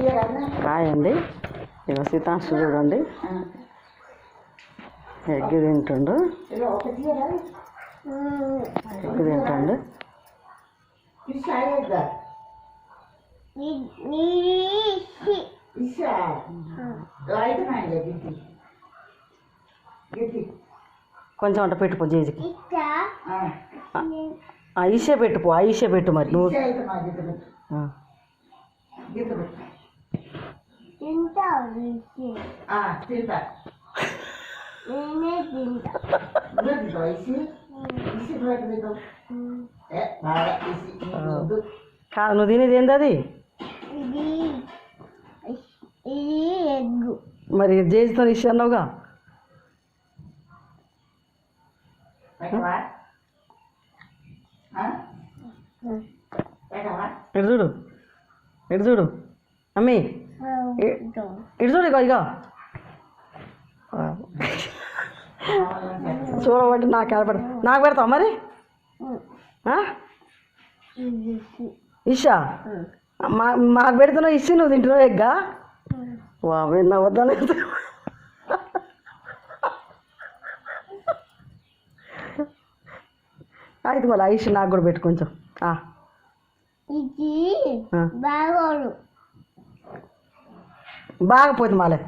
Hi అండి. ఇక సీతాంశు చూడండి ఎగ్ తింటుండు. ఎగ్ తింటుండు. కొంచెం అంట పెట్టుపో జేజికి. ఐసే పెట్టుపో, ఐసే పెట్టు మరి నువ్వు. కాదు నువ్వు తినేది ఏంది అది? మరి జేజితో ఇష్యూ అన్నావుగా. ఇటు చూడు, ఇటు చూడు అమ్మీ, ఇటు చూడు. ఇక ఇక చూడబట్టి నాకు కనపడ. నాకు పెడతావు మరి? ఇషా మాకు పెడుతున్నావు ఇచ్చి నువ్వు తింటున్నావు ఎగ్గా? వా నా వద్దాను. అయితే మళ్ళీ ఐష్ నాకు కూడా పెట్టు కొంచెం. బాగపోతుంది మాలే.